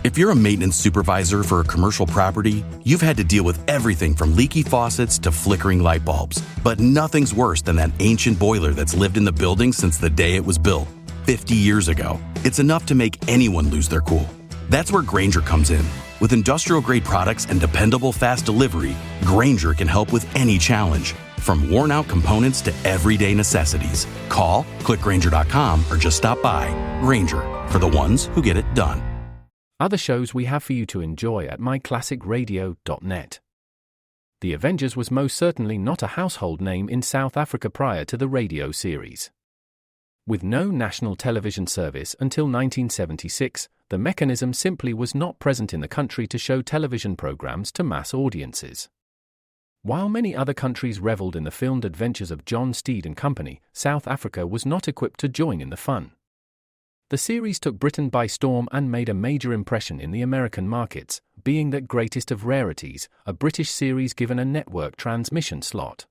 If you're a maintenance supervisor for a commercial property, you've had to deal with everything from leaky faucets to flickering light bulbs. But nothing's worse than that ancient boiler that's lived in the building since the day it was built, 50 years ago. It's enough to make anyone lose their cool. That's where Grainger comes in. With industrial-grade products and dependable fast delivery, Grainger can help with any challenge, from worn-out components to everyday necessities. Call, click Grainger.com, or just stop by. Grainger, for the ones who get it done. Other shows we have for you to enjoy at myclassicradio.net. The Avengers was most certainly not a household name in South Africa prior to the radio series. With no national television service until 1976, the mechanism simply was not present in the country to show television programs to mass audiences. While many other countries reveled in the filmed adventures of John Steed and company, South Africa was not equipped to join in the fun. The series took Britain by storm and made a major impression in the American markets, being that greatest of rarities, a British series given a network transmission slot.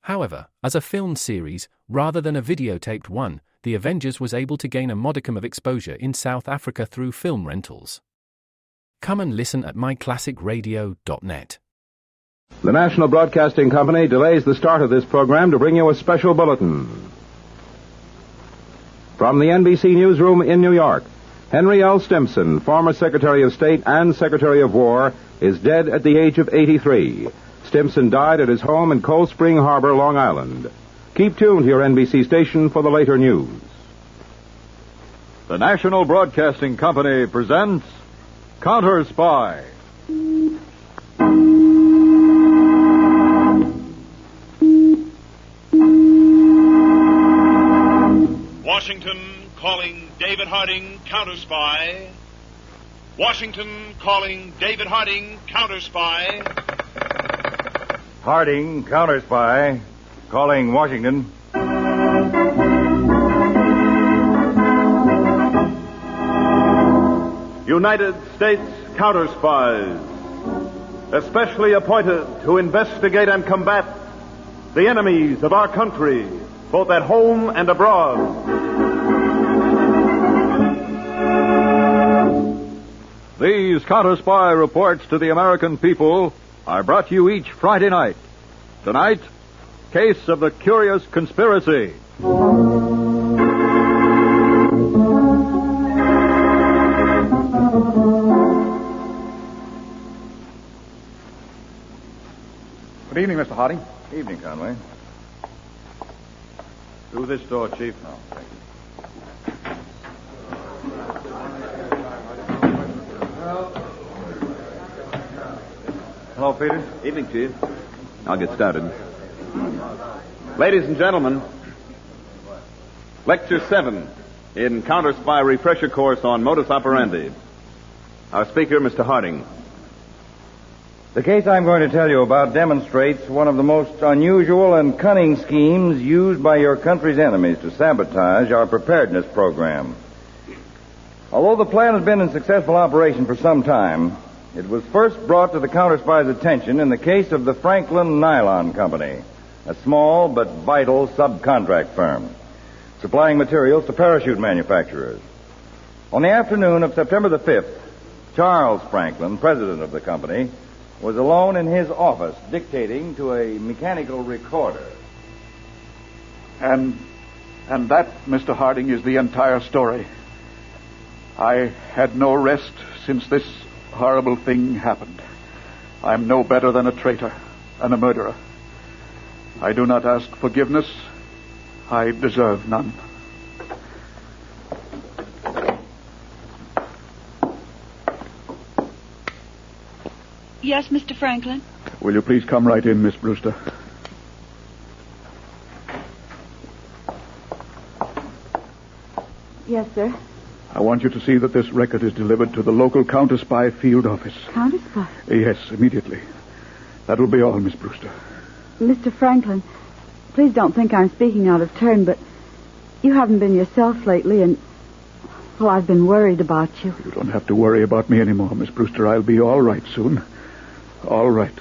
However, as a filmed series, rather than a videotaped one, The Avengers was able to gain a modicum of exposure in South Africa through film rentals. Come and listen at myclassicradio.net. The National Broadcasting Company delays the start of this program to bring you a special bulletin. From the NBC Newsroom in New York, Henry L. Stimson, former Secretary of State and Secretary of War, is dead at the age of 83. Stimson died at his home in Cold Spring Harbor, Long Island. Keep tuned to your NBC station for the later news. The National Broadcasting Company presents Counter Spy. Washington calling David Harding, Counter Spy. Washington calling David Harding, Counter Spy. Harding, Counter Spy, calling Washington. United States Counter Spies, especially appointed to investigate and combat the enemies of our country, both at home and abroad. These Counter Spy reports to the American people are brought to you each Friday night. Tonight, Case of the Curious Conspiracy. Good evening, Mr. Harding. Evening, Conway. Through this door, Chief. No, thank you. Hello, Peter. Evening, Chief. I'll get started. Ladies and gentlemen, Lecture 7 in Counter Spy Refresher Course on Modus Operandi. Our speaker, Mr. Harding. The case I'm going to tell you about demonstrates one of the most unusual and cunning schemes used by your country's enemies to sabotage our preparedness program. Although the plan has been in successful operation for some time, it was first brought to the Counter Spy's attention in the case of the Franklin Nylon Company, a small but vital subcontract firm, supplying materials to parachute manufacturers. On the afternoon of September the 5th, Charles Franklin, president of the company, was alone in his office dictating to a mechanical recorder. And that, Mr. Harding, is the entire story. I had no rest since this horrible thing happened. I'm no better than a traitor and a murderer. I do not ask forgiveness. I deserve none. Yes, Mr. Franklin? Will you please come right in, Miss Brewster? Yes, sir. I want you to see that this record is delivered to the local Counter Spy field office. Counter Spy? Yes, immediately. That will be all, Miss Brewster. Mr. Franklin, please don't think I'm speaking out of turn, but you haven't been yourself lately, and, well, I've been worried about you. You don't have to worry about me anymore, Miss Brewster. I'll be all right soon. All right.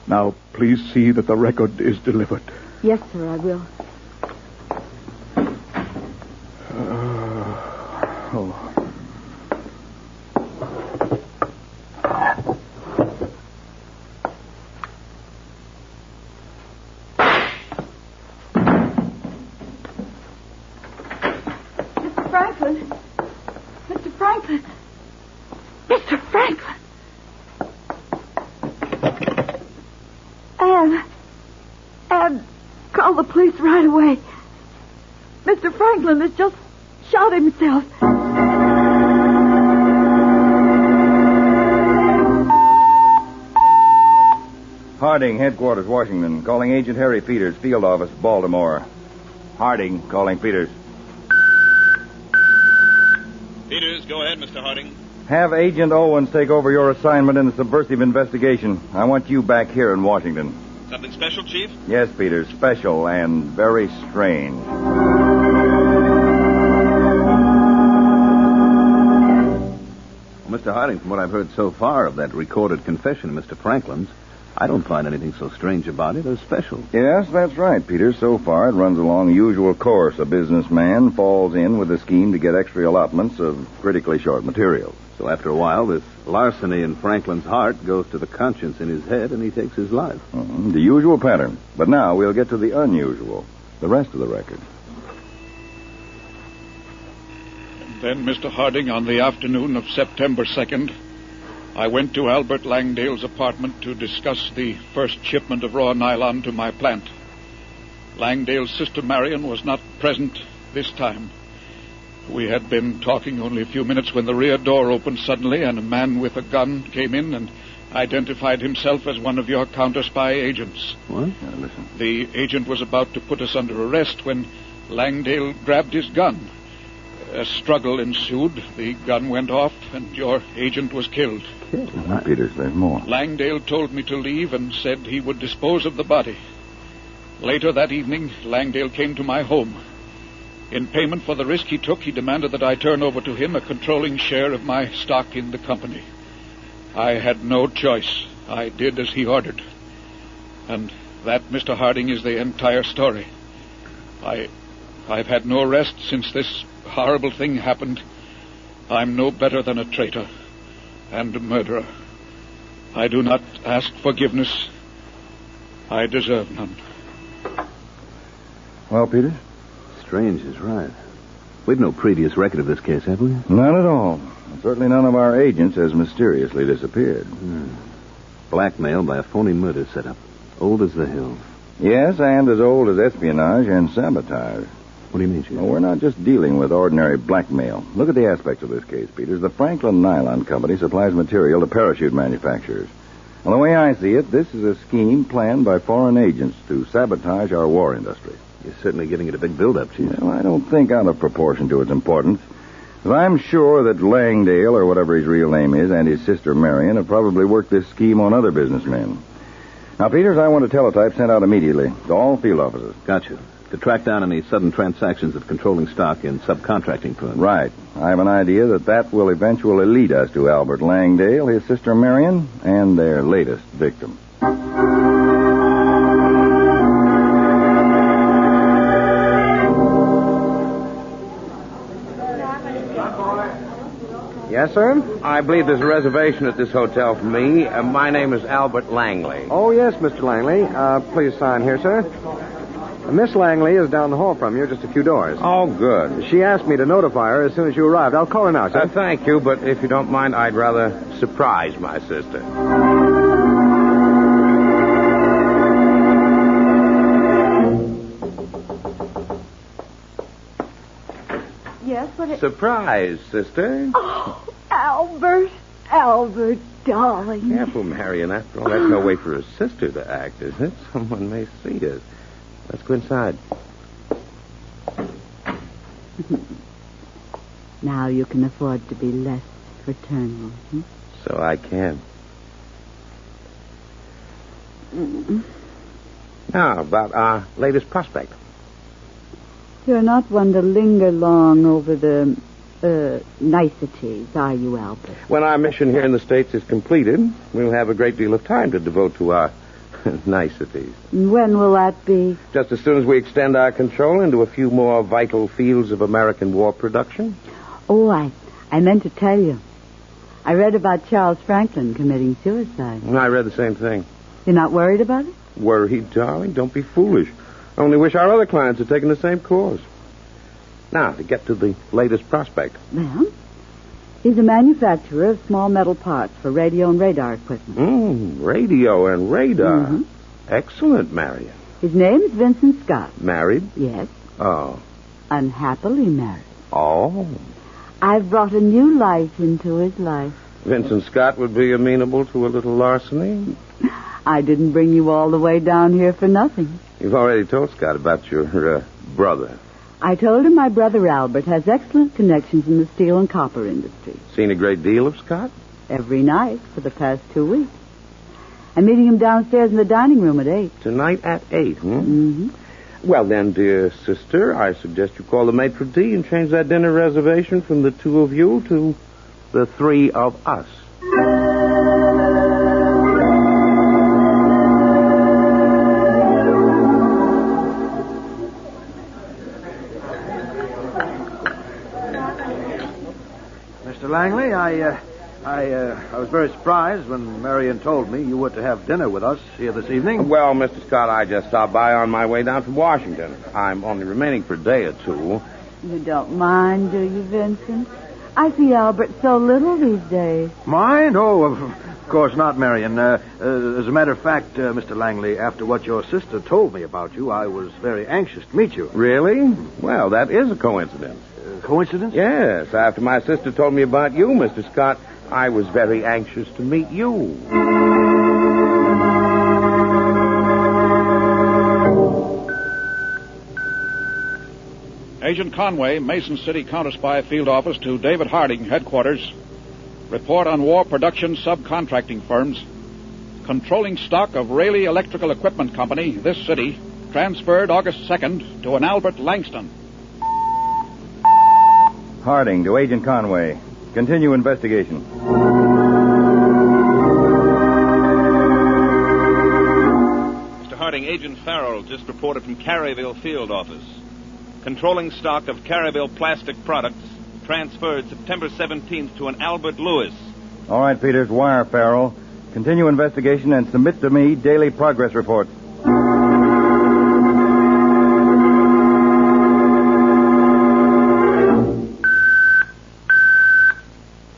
Now, please see that the record is delivered. Yes, sir, I will. away. Mr. Franklin has just shot himself. Harding, headquarters, Washington. Calling Agent Harry Peters, field office, Baltimore. Harding, calling Peters. Peters, go ahead, Mr. Harding. Have Agent Owens take over your assignment in the subversive investigation. I want you back here in Washington. Something special, Chief? Yes, Peters. Special and very strange. Well, Mr. Harding, from what I've heard so far of that recorded confession of Mr. Franklin's, I don't find anything so strange about it or special. Yes, that's right, Peter. So far, it runs along the usual course. A businessman falls in with a scheme to get extra allotments of critically short material. So after a while, this larceny in Franklin's heart goes to the conscience in his head, and he takes his life. The usual pattern. But now we'll get to the unusual, the rest of the record. And then, Mr. Harding, on the afternoon of September 2nd, I went to Albert Langdale's apartment to discuss the first shipment of raw nylon to my plant. Langdale's sister Marion was not present this time. We had been talking only a few minutes when the rear door opened suddenly and a man with a gun came in and identified himself as one of your counter-spy agents. What? Listen. The agent was about to put us under arrest when Langdale grabbed his gun. A struggle ensued. The gun went off and your agent was killed. Peters, there's more. Langdale told me to leave and said he would dispose of the body. Later that evening, Langdale came to my home. In payment for the risk he took, he demanded that I turn over to him a controlling share of my stock in the company. I had no choice. I did as he ordered. And that, Mr. Harding, is the entire story. I've had no rest since this horrible thing happened. I'm no better than a traitor and a murderer. I do not ask forgiveness. I deserve none. Well, Peters? Strange is right. We've no previous record of this case, have we? None at all. Certainly none of our agents has mysteriously disappeared. Blackmail by a phony murder setup. Old as the hills. Yes, and as old as espionage and sabotage. What do you mean, Chief? Well, we're not just dealing with ordinary blackmail. Look at the aspects of this case, Peters. The Franklin Nylon Company supplies material to parachute manufacturers. Well, the way I see it, this is a scheme planned by foreign agents to sabotage our war industry. You're certainly giving it a big build-up, Chief. Well, I don't think out of proportion to its importance. But I'm sure that Langdale, or whatever his real name is, and his sister Marion have probably worked this scheme on other businessmen. Now, Peters, I want a teletype sent out immediately to all field offices. Gotcha. To track down any sudden transactions of controlling stock in subcontracting firms. Right. I have an idea that will eventually lead us to Albert Langdale, his sister Marion, and their latest victim. Yes, sir? I believe there's a reservation at this hotel for me. My name is Albert Langley. Oh, yes, Mr. Langley. Please sign here, sir. Miss Langley is down the hall from you, just a few doors. Oh, good. She asked me to notify her as soon as you arrived. I'll call her now, sir. Thank you, but if you don't mind, I'd rather surprise my sister. Yes, but Surprise, sister. Oh, Albert, darling. Careful, Marion. After all, that's no way for a sister to act, is it? Someone may see us. Let's go inside. Now you can afford to be less fraternal. So I can. Now, about our latest prospect. You're not one to linger long over the, niceties, are you, Albert? When our mission here in the States is completed, we'll have a great deal of time to devote to our niceties. When will that be? Just as soon as we extend our control into a few more vital fields of American war production. Oh, I meant to tell you. I read about Charles Franklin committing suicide. I read the same thing. You're not worried about it? Worried, darling? Don't be foolish. I only wish our other clients had taken the same course. Now, to get to the latest prospect. Well, he's a manufacturer of small metal parts for radio and radar equipment. Radio and radar. Excellent, Marion. His name's Vincent Scott. Married? Yes. Oh. Unhappily married. Oh. I've brought a new light into his life. Vincent Scott would be amenable to a little larceny? I didn't bring you all the way down here for nothing. You've already told Scott about your brother. I told him my brother Albert has excellent connections in the steel and copper industry. Seen a great deal of Scott? Every night for the past 2 weeks. I'm meeting him downstairs in the dining room at 8. Tonight at 8, hmm? Mm-hmm. Well, then, dear sister, I suggest you call the maitre d' and change that dinner reservation from the 2 of you to the 3 of us. Mr. Langley, I was very surprised when Marion told me you were to have dinner with us here this evening. Well, Mr. Scott, I just stopped by on my way down from Washington. I'm only remaining for a day or two. You don't mind, do you, Vincent? I see Albert so little these days. Mind? Oh, of course not, Marion. As a matter of fact, Mr. Langley, after what your sister told me about you, I was very anxious to meet you. Really? Well, that is a coincidence. Coincidence? Yes. After my sister told me about you, Mr. Scott, I was very anxious to meet you. Agent Conway, Mason City Counter-Spy Field Office to David Harding, headquarters. Report on war production subcontracting firms. Controlling stock of Rayleigh Electrical Equipment Company, this city, transferred August 2nd to an Albert Langston. Harding to Agent Conway. Continue investigation. Mr. Harding, Agent Farrell just reported from Caryville Field Office. Controlling stock of Caryville plastic products transferred September 17th to an Albert Lewis. All right, Peters, wire Farrell. Continue investigation and submit to me daily progress reports.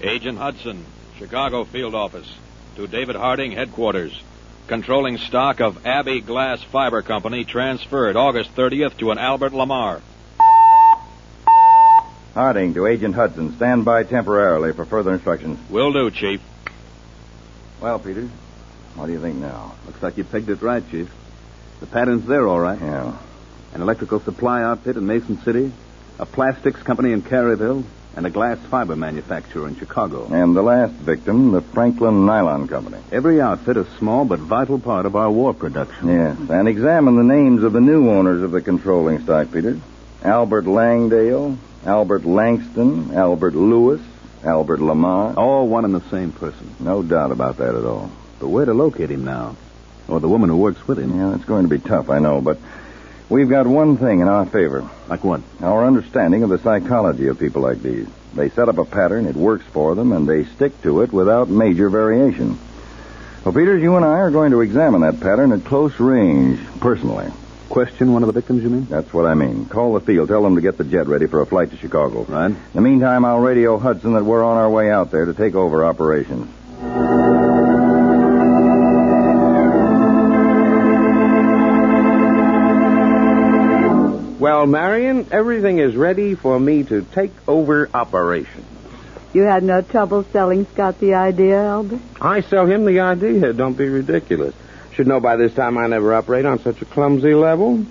Agent Hudson, Chicago Field Office. To David Harding, headquarters. Controlling stock of Abbey Glass Fiber Company transferred August 30th to an Albert Lamar. Harding to Agent Hudson. Stand by temporarily for further instructions. Will do, Chief. Well, Peters, what do you think now? Looks like you pegged it right, Chief. The pattern's there, all right. Yeah. An electrical supply outfit in Mason City, a plastics company in Caryville, and a glass fiber manufacturer in Chicago. And the last victim, the Franklin Nylon Company. Every outfit a small but vital part of our war production. Yes, and examine the names of the new owners of the controlling stock, Peters. Albert Langdale, Albert Langston, Albert Lewis, Albert Lamar. All one and the same person. No doubt about that at all. But where to locate him now? Or the woman who works with him? Yeah, it's going to be tough, I know, but we've got one thing in our favor. Like what? Our understanding of the psychology of people like these. They set up a pattern, it works for them, and they stick to it without major variation. Well, Peters, you and I are going to examine that pattern at close range, personally. Question one of the victims, you mean? That's what I mean. Call the field. Tell them to get the jet ready for a flight to Chicago. Right. In the meantime, I'll radio Hudson that we're on our way out there to take over operations. Well, Marion, everything is ready for me to take over operations. You had no trouble selling Scott the idea, Albert? I sell him the idea. Don't be ridiculous. Should know by this time I never operate on such a clumsy level.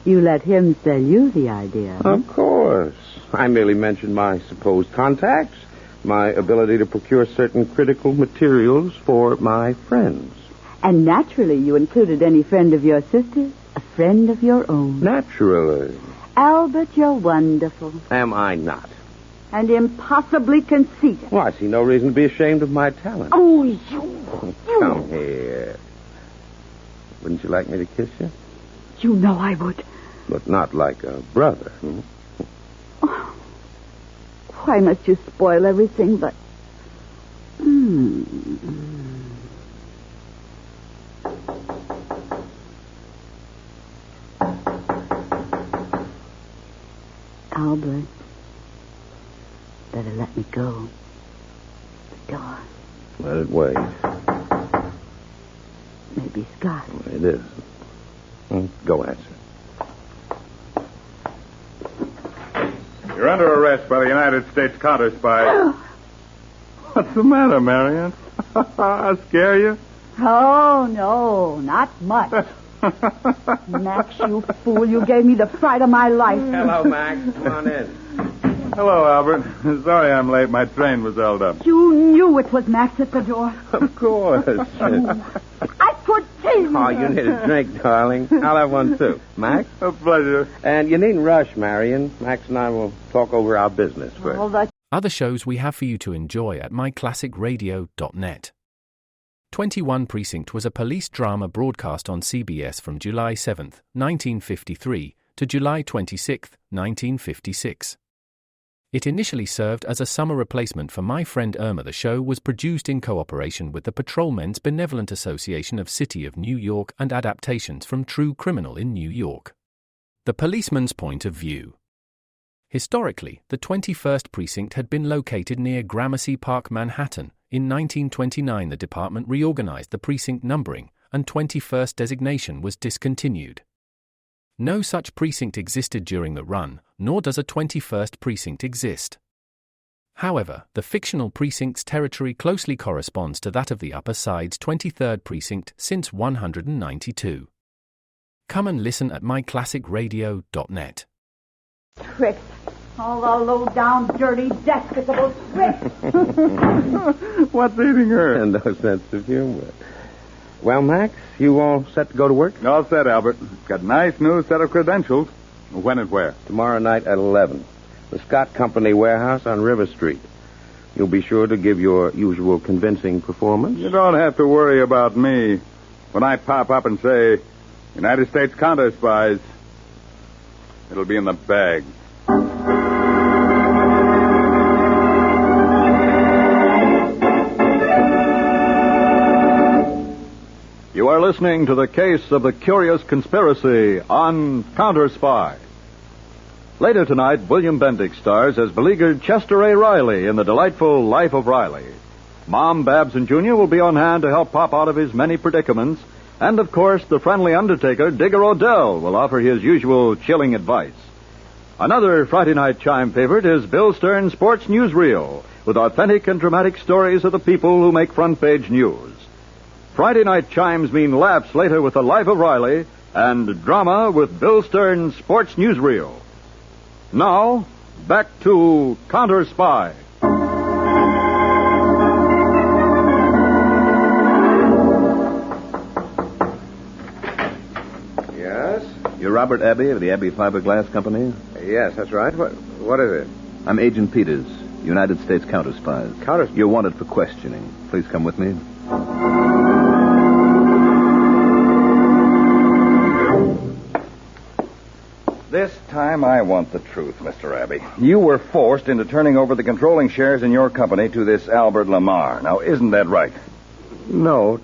You let him sell you the idea. Huh? Of course. I merely mentioned my supposed contacts, my ability to procure certain critical materials for my friends. And naturally, you included any friend of your sister's, a friend of your own. Naturally. Albert, you're wonderful. Am I not? And impossibly conceited. Well, I see no reason to be ashamed of my talent. Oh, you. Come here. Wouldn't you like me to kiss you? You know I would. But not like a brother. Oh, why must you spoil everything but... Albert, better let me go. The door. Let it wait. Maybe Scott. It is. Go ahead, sir. You're under arrest by the United States counter spy. What's the matter, Marion? I scare you? Oh, no, not much. Max, you fool. You gave me the fright of my life. Hello, Max. Come on in. Hello, Albert. Sorry I'm late. My train was held up. You knew it was Max at the door. Of course. I put tea. Oh, you need a drink, darling. I'll have one, too. Max? A pleasure. And you needn't rush, Marion. Max and I will talk over our business first. Other shows we have for you to enjoy at myclassicradio.net. 21 Precinct was a police drama broadcast on CBS from July 7th, 1953 to July 26th, 1956. It initially served as a summer replacement for My Friend Irma. The show was produced in cooperation with the Patrolmen's Benevolent Association of City of New York and adaptations from True Criminal in New York. The Policeman's Point of View. Historically, the 21st Precinct had been located near Gramercy Park, Manhattan. In 1929, the department reorganized the precinct numbering, and 21st designation was discontinued. No such precinct existed during the run, nor does a 21st precinct exist. However, the fictional precinct's territory closely corresponds to that of the Upper Side's 23rd precinct since 192. Come and listen at myclassicradio.net. Tricks. All the low-down, dirty, despicable tricks. What's eating her? And no sense of humor. Well, Max, you all set to go to work? All set, Albert. Got a nice new set of credentials. When and where? Tomorrow night at 11. The Scott Company warehouse on River Street. You'll be sure to give your usual convincing performance? You don't have to worry about me. When I pop up and say, United States counter spies, it'll be in the bag. You are listening to the case of the curious conspiracy on Counter Spy. Later tonight, William Bendix stars as beleaguered Chester A. Riley in the delightful Life of Riley. Mom Babson Jr. will be on hand to help Pop out of his many predicaments. And, of course, the friendly undertaker, Digger O'Dell, will offer his usual chilling advice. Another Friday night chime favorite is Bill Stern's Sports Newsreel, with authentic and dramatic stories of the people who make front-page news. Friday night chimes mean laughs later with the Life of Riley and drama with Bill Stern's Sports Newsreel. Now, back to Counter Spy. Yes? You're Robert Abbey of the Abbey Fiberglass Company? Yes, that's right. What is it? I'm Agent Peters, United States Counter Spies. You're wanted for questioning. Please come with me. This time I want the truth, Mr. Abbey. You were forced into turning over the controlling shares in your company to this Albert Lamar. Now, isn't that right? No,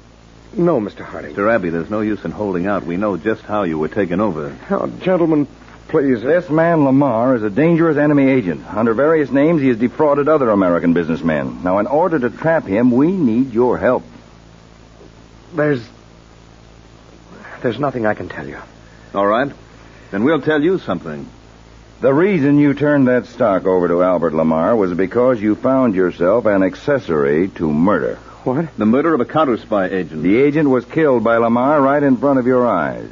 Mr. Harding. Mr. Abbey, there's no use in holding out. We know just how you were taken over. Oh, gentlemen, please. This man Lamar is a dangerous enemy agent. Under various names, he has defrauded other American businessmen. Now, in order to trap him, we need your help. There's nothing I can tell you. All right. Then we'll tell you something. The reason you turned that stock over to Albert Lamar was because you found yourself an accessory to murder. What? The murder of a counter spy agent. The agent was killed by Lamar right in front of your eyes.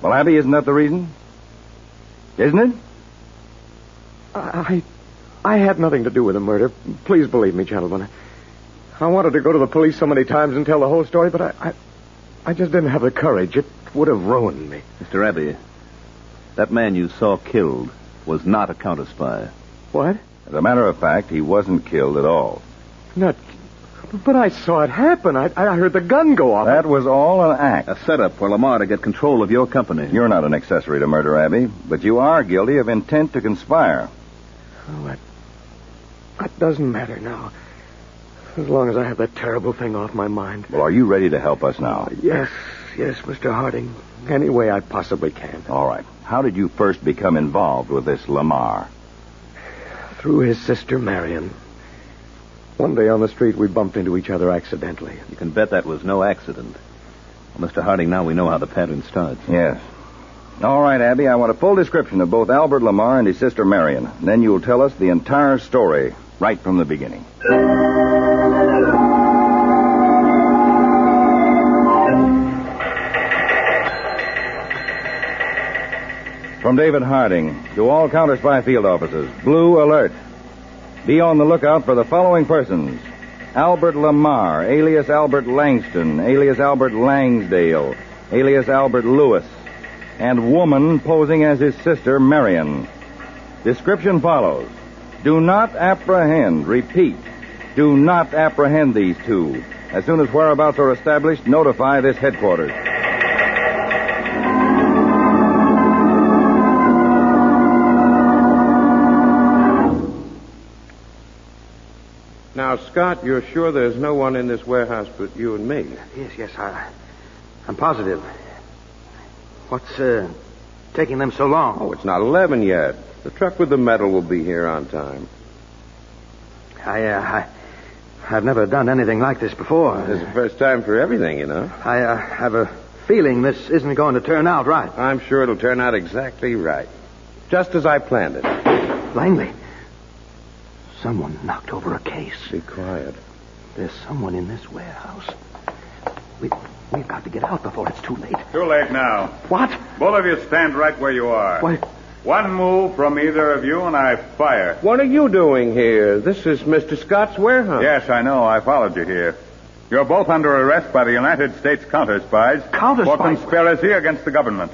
Well, Abbey, isn't that the reason? Isn't it? I had nothing to do with the murder. Please believe me, gentlemen. I wanted to go to the police so many times and tell the whole story, but I just didn't have the courage. It would have ruined me. Mr. Abbey, that man you saw killed was not a counter spy. What? As a matter of fact, he wasn't killed at all. But I saw it happen. I heard the gun go off. That was all an act. A setup for Lamar to get control of your company. You're not an accessory to murder, Abbey, but you are guilty of intent to conspire. Oh, that doesn't matter now. As long as I have that terrible thing off my mind. Well, are you ready to help us now? Yes, Mr. Harding. Any way I possibly can. All right. How did you first become involved with this Lamar? Through his sister, Marion. One day on the street, we bumped into each other accidentally. You can bet that was no accident. Well, Mr. Harding, now we know how the pattern starts. Yes. All right, Abby, I want a full description of both Albert Lamar and his sister Marion. And then you'll tell us the entire story right from the beginning. From David Harding to all Counter Spy field offices, Blue Alert. Be on the lookout for the following persons. Albert Lamar, alias Albert Langston, alias Albert Langsdale, alias Albert Lewis, and woman posing as his sister Marion. Description follows. Do not apprehend, repeat, do not apprehend these two. As soon as whereabouts are established, notify this headquarters. Now, Scott, you're sure there's no one in this warehouse but you and me? Yes, I'm positive. What's taking them so long? Oh, it's not 11 yet. The truck with the metal will be here on time. I've never done anything like this before. It's the first time for everything, you know. I have a feeling this isn't going to turn out right. I'm sure it'll turn out exactly right. Just as I planned it. Langley, someone knocked over a case. Be quiet. There's someone in this warehouse. We've got to get out before it's too late. Too late now. What? Both of you stand right where you are. What? One move from either of you and I fire. What are you doing here? This is Mr. Scott's warehouse. Yes, I know. I followed you here. You're both under arrest by the United States Counter Spies. Counter For Spies? conspiracy against the government.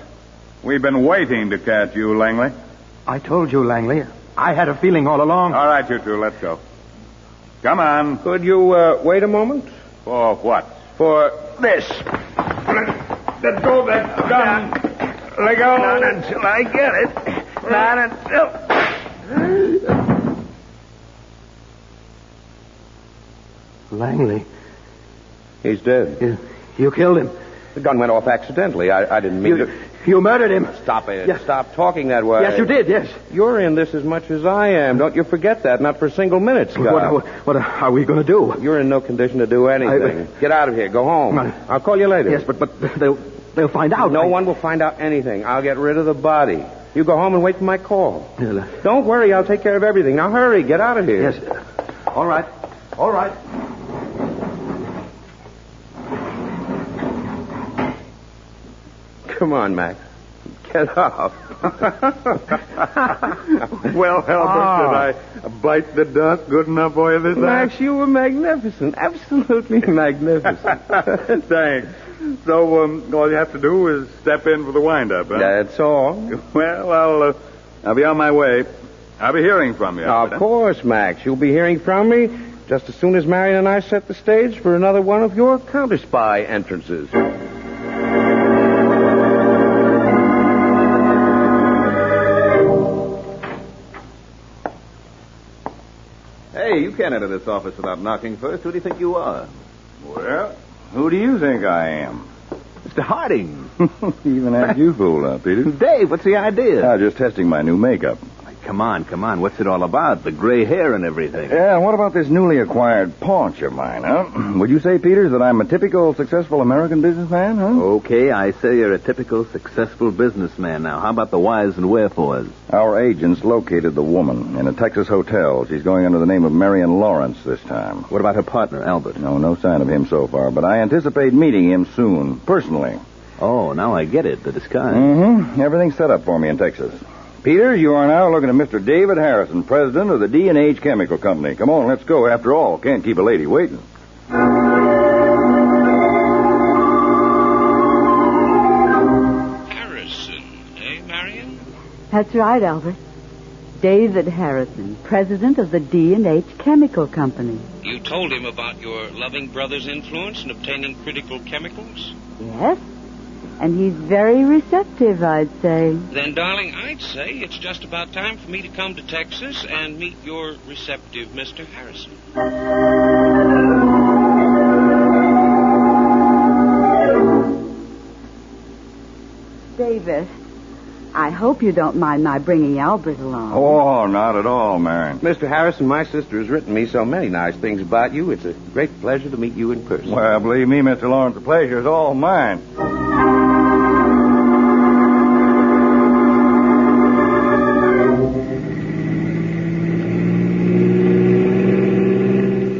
We've been waiting to catch you, Langley. I told you, Langley. I had a feeling all along. All right, you two, let's go. Come on. Could you wait a moment? For what? For this. Let go of that gun. Let go. Not until I get it. Not until... Langley. He's dead. You killed him. The gun went off accidentally. I didn't mean to... You murdered him. Stop it. Yes. Stop talking that way. Yes, you did, yes. You're in this as much as I am. Don't you forget that. Not for a single minute, Scott. What are we going to do? You're in no condition to do anything. Get out of here. Go home. I'll call you later. Yes, but they'll find out. No one will find out anything. I'll get rid of the body. You go home and wait for my call. Don't worry. I'll take care of everything. Now hurry. Get out of here. Yes. All right. All right. Come on, Max. Get up. Well, Albert, did I bite the dust good enough for you this time? Max, you were magnificent. Absolutely magnificent. Thanks. So, all you have to do is step in for the wind-up, huh? That's all. Well, I'll be on my way. I'll be hearing from you. Of course, Max. You'll be hearing from me just as soon as Marion and I set the stage for another one of your counter-spy entrances. Hey, you can't enter this office without knocking first. Who do you think you are? Well, who do you think I am? Mr. Harding. Even had you fooled up, Peter. Dave, what's the idea? Just testing my new makeup. Come on. What's it all about? The gray hair and everything. Yeah, and what about this newly acquired paunch of mine, huh? Would you say, Peters, that I'm a typical successful American businessman, huh? Okay, I say you're a typical successful businessman. Now, how about the whys and wherefores? Our agents located the woman in a Texas hotel. She's going under the name of Marion Lawrence this time. What about her partner, Albert? No sign of him so far, but I anticipate meeting him soon, personally. Oh, now I get it, the disguise. Mm-hmm. Everything's set up for me in Texas. Peter, you are now looking at Mr. David Harrison, president of the D&H Chemical Company. Come on, let's go. After all, can't keep a lady waiting. Harrison, eh, Marion? That's right, Albert. David Harrison, president of the D&H Chemical Company. You told him about your loving brother's influence in obtaining critical chemicals? Yes. And he's very receptive, I'd say. Then, darling, I'd say it's just about time for me to come to Texas and meet your receptive Mr. Harrison. David, I hope you don't mind my bringing Albert along. Oh, not at all, Marion. Mr. Harrison, my sister has written me so many nice things about you. It's a great pleasure to meet you in person. Well, believe me, Mr. Lawrence, the pleasure is all mine.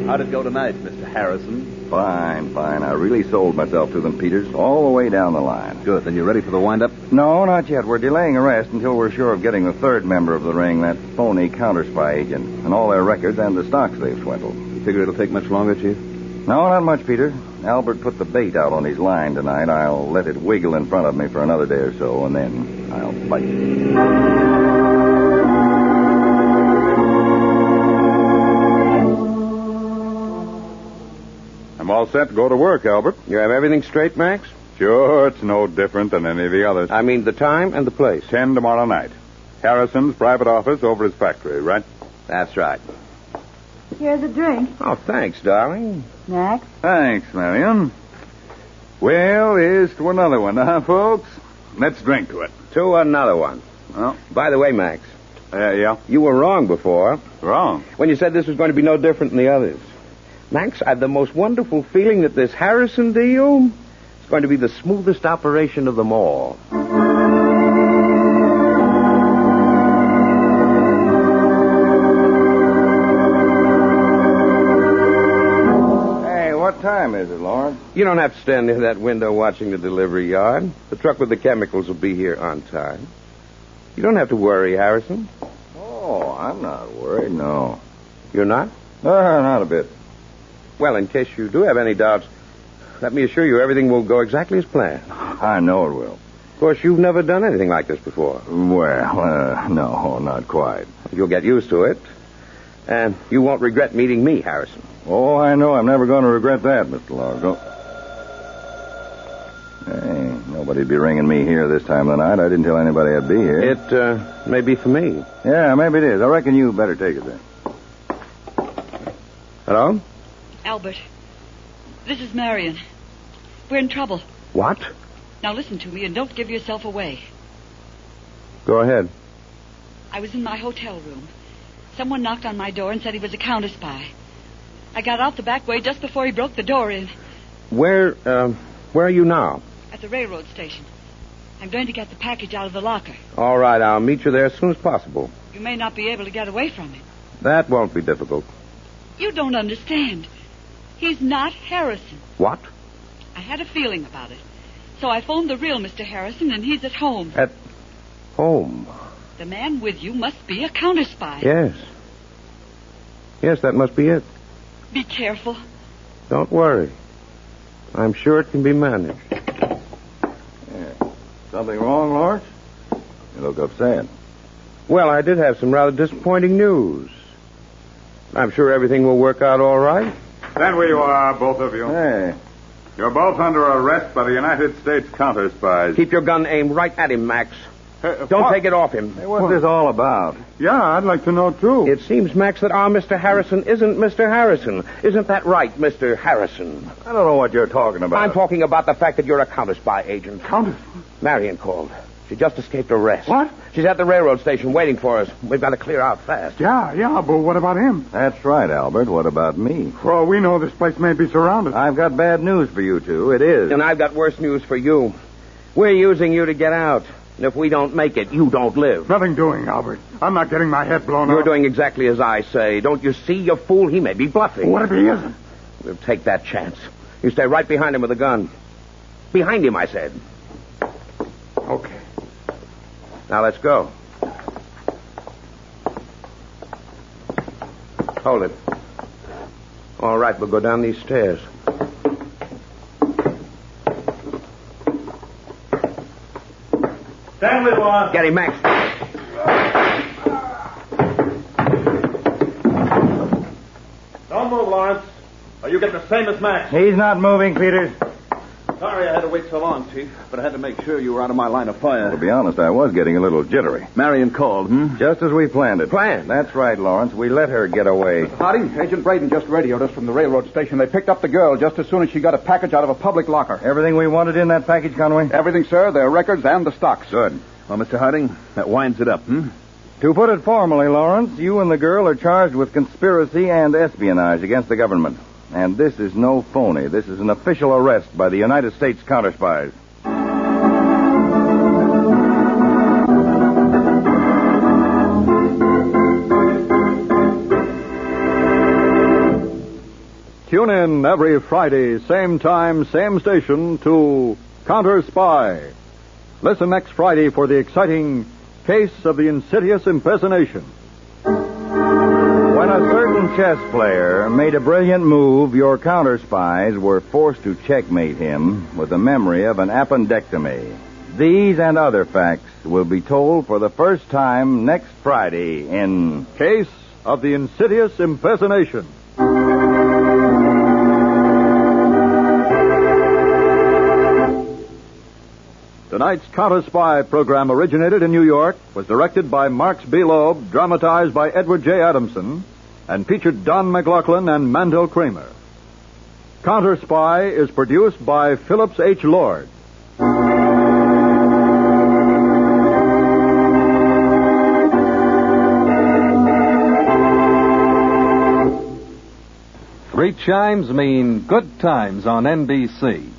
How'd it go tonight, Mr. Harrison? Fine. I really sold myself to them, Peters, all the way down the line. Good. Then you ready for the wind-up? No, not yet. We're delaying arrest until we're sure of getting the third member of the ring, that phony counter-spy agent, and all their records and the stocks they've swindled. You figure it'll take much longer, Chief? No, not much, Peter. Albert put the bait out on his line tonight. I'll let it wiggle in front of me for another day or so, and then I'll bite. I'm all set to go to work, Albert. You have everything straight, Max? Sure, it's no different than any of the others. I mean the time and the place. 10 tomorrow night. Harrison's private office over his factory, right? That's right. Here's a drink. Oh, thanks, darling. Max? Thanks, Marion. Well, here's to another one, huh, folks? Let's drink to it. To another one. Well, by the way, Max. Yeah? You were wrong before. Wrong? When you said this was going to be no different than the others. Max, I've the most wonderful feeling that this Harrison deal is going to be the smoothest operation of them all. Hey, what time is it, Lawrence? You don't have to stand near that window watching the delivery yard. The truck with the chemicals will be here on time. You don't have to worry, Harrison. Oh, I'm not worried, no. You're not? Not a bit. Well, in case you do have any doubts, let me assure you everything will go exactly as planned. I know it will. Of course, you've never done anything like this before. Well, no, not quite. You'll get used to it. And you won't regret meeting me, Harrison. Oh, I know. I'm never going to regret that, Mr. Largo. Hey, nobody'd be ringing me here this time of the night. I didn't tell anybody I'd be here. It may be for me. Yeah, maybe it is. I reckon you better take it then. Hello? Albert, this is Marion. We're in trouble. What? Now listen to me and don't give yourself away. Go ahead. I was in my hotel room. Someone knocked on my door and said he was a counter-spy. I got out the back way just before he broke the door in. Where are you now? At the railroad station. I'm going to get the package out of the locker. All right, I'll meet you there as soon as possible. You may not be able to get away from it. That won't be difficult. You don't understand. He's not Harrison. What? I had a feeling about it. So I phoned the real Mr. Harrison, and he's at home. At home? The man with you must be a counter-spy. Yes. Yes, that must be it. Be careful. Don't worry. I'm sure it can be managed. Yeah. Something wrong, Lawrence? You look upset. Well, I did have some rather disappointing news. I'm sure everything will work out all right. Stand where you are, both of you. Hey. You're both under arrest by the United States counter-spies. Keep your gun aimed right at him, Max. Don't take it off him. Hey, what's this all about? Yeah, I'd like to know, too. It seems, Max, that our Mr. Harrison isn't Mr. Harrison. Isn't that right, Mr. Harrison? I don't know what you're talking about. I'm talking about the fact that you're a counter-spy agent. Marion called. She just escaped arrest. What? She's at the railroad station waiting for us. We've got to clear out fast. Yeah, but what about him? That's right, Albert. What about me? For all we know, this place may be surrounded. I've got bad news for you two. It is. And I've got worse news for you. We're using you to get out. And if we don't make it, you don't live. Nothing doing, Albert. I'm not getting my head blown You're off. doing exactly as I say. Don't you see, you fool? He may be bluffing. What if he isn't? We'll take that chance. You stay right behind him with a gun. Behind him, I said. Okay. Now let's go. Hold it. All right, we'll go down these stairs. Stand with one. Get him, Max. Don't move, Lawrence. Or you get the same as Max. He's not moving, Peters. Sorry I had to wait so long, Chief, but I had to make sure you were out of my line of fire. To be honest, I was getting a little jittery. Marion called, Just as we planned it. Planned? That's right, Lawrence. We let her get away. Harding, Agent Braden just radioed us from the railroad station. They picked up the girl just as soon as she got a package out of a public locker. Everything we wanted in that package, Conway? Everything, sir. Their records and the stocks. Good. Well, Mr. Harding, that winds it up, To put it formally, Lawrence, you and the girl are charged with conspiracy and espionage against the government. And this is no phony. This is an official arrest by the United States counterspies. Tune in every Friday, same time, same station, to Counter Spy. Listen next Friday for the exciting Case of the Insidious Impersonation. When a certain chess player made a brilliant move, your counter-spies were forced to checkmate him with the memory of an appendectomy. These and other facts will be told for the first time next Friday in Case of the Insidious Impersonation. Tonight's Counter Spy program originated in New York, was directed by Marks B. Loeb, dramatized by Edward J. Adamson, and featured Don McLaughlin and Mandel Kramer. Counter Spy is produced by Phillips H. Lord. Three chimes mean good times on NBC.